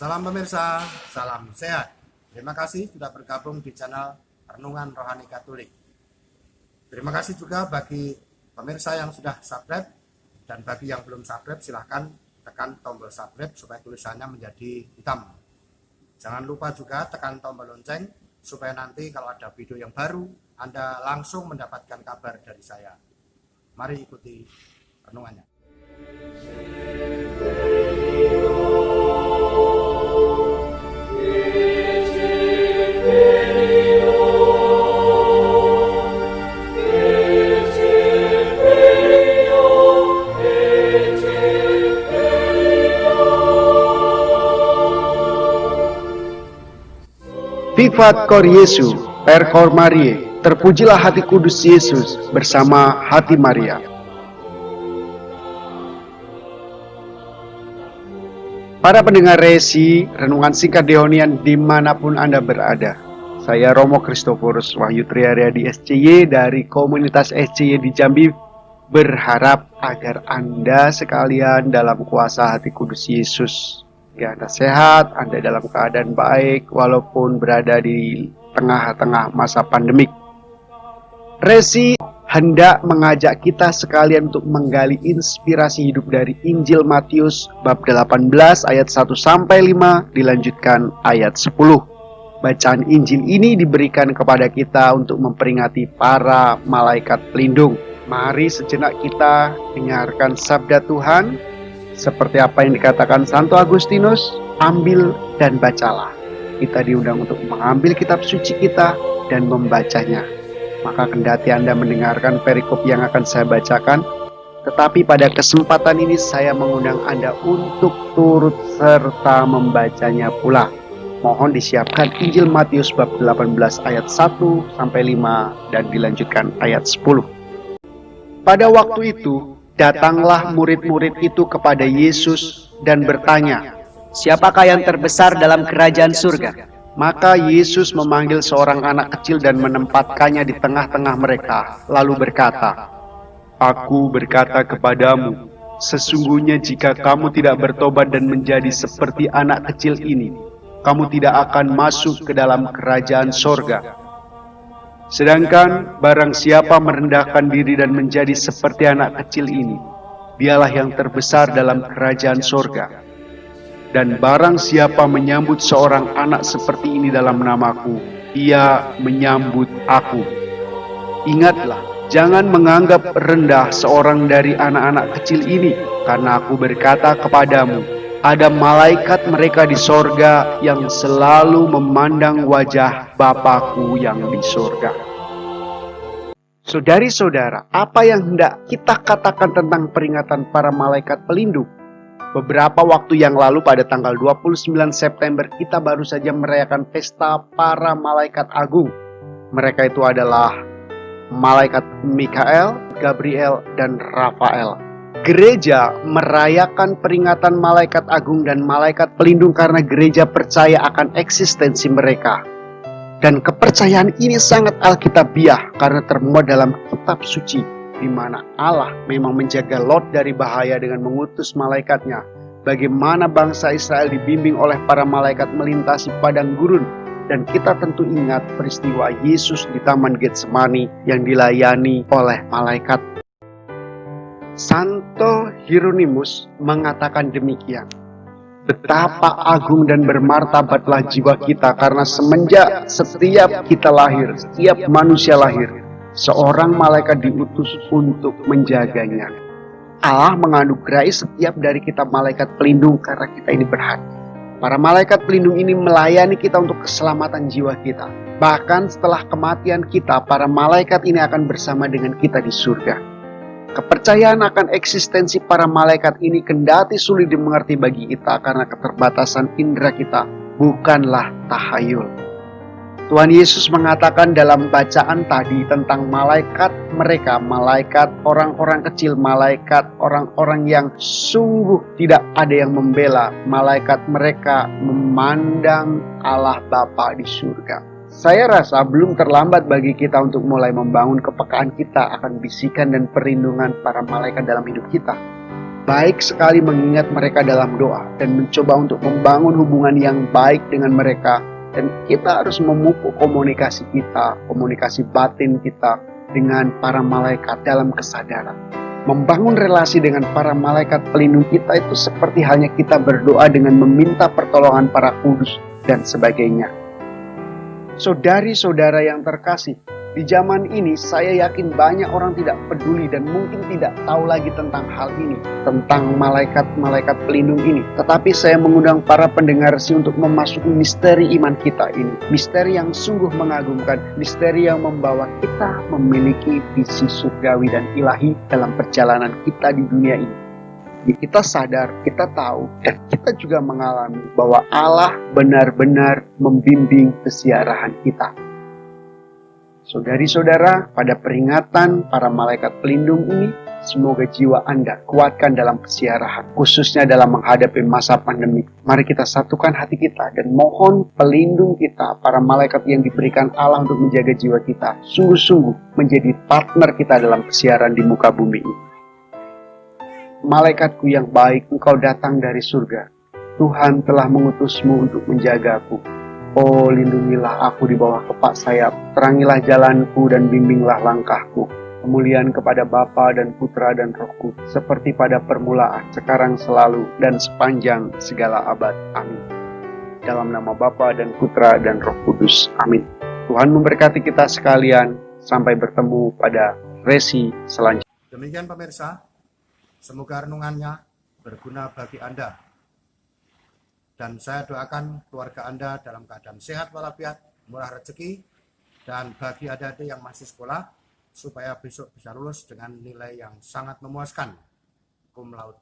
Salam pemirsa, salam sehat. Terima kasih sudah bergabung di channel Renungan Rohani Katolik. Terima kasih juga bagi pemirsa yang sudah subscribe, dan bagi yang belum subscribe silahkan tekan tombol subscribe supaya tulisannya menjadi hitam. Jangan lupa juga tekan tombol lonceng supaya nanti kalau ada video yang baru Anda langsung mendapatkan kabar dari saya. Mari ikuti renungannya. Vivat Cor Jesu, per Cor Mariae, terpujilah hati kudus Yesus bersama hati Maria. Para pendengar resi, renungan singkat Dehonian dimanapun Anda berada. Saya Romo Kristoforus Wahyu Triaryadi SCY dari komunitas SCY di Jambi, berharap agar Anda sekalian dalam kuasa hati kudus Yesus. Ya, Anda sehat, Anda dalam keadaan baik, walaupun berada di tengah-tengah masa pandemik. Resi hendak mengajak kita sekalian untuk menggali inspirasi hidup dari Injil Matius bab 18 ayat 1-5, dilanjutkan ayat 10. Bacaan Injil ini diberikan kepada kita untuk memperingati para malaikat pelindung. Mari sejenak kita dengarkan sabda Tuhan. Seperti apa yang dikatakan Santo Agustinus, ambil dan bacalah. Kita diundang untuk mengambil kitab suci kita dan membacanya. Maka kendati Anda mendengarkan perikop yang akan saya bacakan, tetapi pada kesempatan ini saya mengundang Anda untuk turut serta membacanya pula. Mohon disiapkan Injil Matius bab 18 ayat 1-5 dan dilanjutkan ayat 10. Pada waktu itu, datanglah murid-murid itu kepada Yesus dan bertanya, "Siapakah yang terbesar dalam kerajaan surga?" Maka Yesus memanggil seorang anak kecil dan menempatkannya di tengah-tengah mereka, lalu berkata, "Aku berkata kepadamu, sesungguhnya jika kamu tidak bertobat dan menjadi seperti anak kecil ini, kamu tidak akan masuk ke dalam kerajaan sorga. Sedangkan barang siapa merendahkan diri dan menjadi seperti anak kecil ini, dialah yang terbesar dalam kerajaan sorga. Dan barang siapa menyambut seorang anak seperti ini dalam namaku, ia menyambut aku. Ingatlah, jangan menganggap rendah seorang dari anak-anak kecil ini, karena aku berkata kepadamu, ada malaikat mereka di sorga yang selalu memandang wajah Bapakku yang di sorga." Saudari-saudara, apa yang hendak kita katakan tentang peringatan para malaikat pelindung? Beberapa waktu yang lalu pada tanggal 29 September kita baru saja merayakan pesta para malaikat agung. Mereka itu adalah malaikat Mikael, Gabriel, dan Rafael. Gereja merayakan peringatan malaikat agung dan malaikat pelindung karena gereja percaya akan eksistensi mereka. Dan kepercayaan ini sangat alkitabiah karena termuat dalam kitab suci, di mana Allah memang menjaga Lot dari bahaya dengan mengutus malaikatnya. Bagaimana bangsa Israel dibimbing oleh para malaikat melintasi padang gurun. Dan kita tentu ingat peristiwa Yesus di Taman Getsemani yang dilayani oleh malaikat. Santo Hieronymus mengatakan demikian. Betapa agung dan bermartabatlah jiwa kita karena semenjak setiap kita lahir, setiap manusia lahir, seorang malaikat diutus untuk menjaganya. Allah menganugerahi setiap dari kita malaikat pelindung karena kita ini berhati. Para malaikat pelindung ini melayani kita untuk keselamatan jiwa kita. Bahkan setelah kematian kita, para malaikat ini akan bersama dengan kita di surga. Kepercayaan akan eksistensi para malaikat ini kendati sulit dimengerti bagi kita karena keterbatasan indera kita, bukanlah tahayul. Tuhan Yesus mengatakan dalam bacaan tadi tentang malaikat mereka, malaikat orang-orang kecil, malaikat orang-orang yang sungguh tidak ada yang membela. Malaikat mereka memandang Allah Bapa di surga. Saya rasa belum terlambat bagi kita untuk mulai membangun kepekaan kita akan bisikan dan perlindungan para malaikat dalam hidup kita. baik sekali mengingat mereka dalam doa dan mencoba untuk membangun hubungan yang baik dengan mereka. Dan kita harus memupuk komunikasi kita, komunikasi batin kita dengan para malaikat dalam kesadaran. Membangun relasi dengan para malaikat pelindung kita itu seperti halnya kita berdoa dengan meminta pertolongan para kudus dan sebagainya. Saudari-saudara yang terkasih, di zaman ini saya yakin banyak orang tidak peduli dan mungkin tidak tahu lagi tentang hal ini, tentang malaikat-malaikat pelindung ini. Tetapi saya mengundang para pendengar untuk memasuki misteri iman kita ini. Misteri yang sungguh mengagumkan, misteri yang membawa kita memiliki visi surgawi dan ilahi dalam perjalanan kita di dunia ini. Jadi kita sadar, kita tahu, dan kita juga mengalami bahwa Allah benar-benar membimbing kesiarahan kita. Saudari-saudara, pada peringatan para malaikat pelindung ini, semoga jiwa Anda kuatkan dalam kesiarahan, khususnya dalam menghadapi masa pandemi. Mari kita satukan hati kita dan mohon pelindung kita, para malaikat yang diberikan Allah untuk menjaga jiwa kita, sungguh-sungguh menjadi partner kita dalam kesiaran di muka bumi ini. Malaikatku yang baik, engkau datang dari surga. Tuhan telah mengutusmu untuk menjagaku. Oh, lindungilah aku di bawah kepak sayap, terangilah jalanku dan bimbinglah langkahku. Kemuliaan kepada Bapa dan Putra dan Roh Kudus, seperti pada permulaan, sekarang selalu, dan sepanjang segala abad. Amin. Dalam nama Bapa dan Putra dan Roh Kudus. Amin. Tuhan memberkati kita sekalian. Sampai bertemu pada resi selanjutnya. Demikian pemirsa, semoga renungannya berguna bagi Anda. Dan saya doakan keluarga Anda dalam keadaan sehat walafiat, murah rezeki, dan bagi adik-adik yang masih sekolah, supaya besok bisa lulus dengan nilai yang sangat memuaskan, cum laude.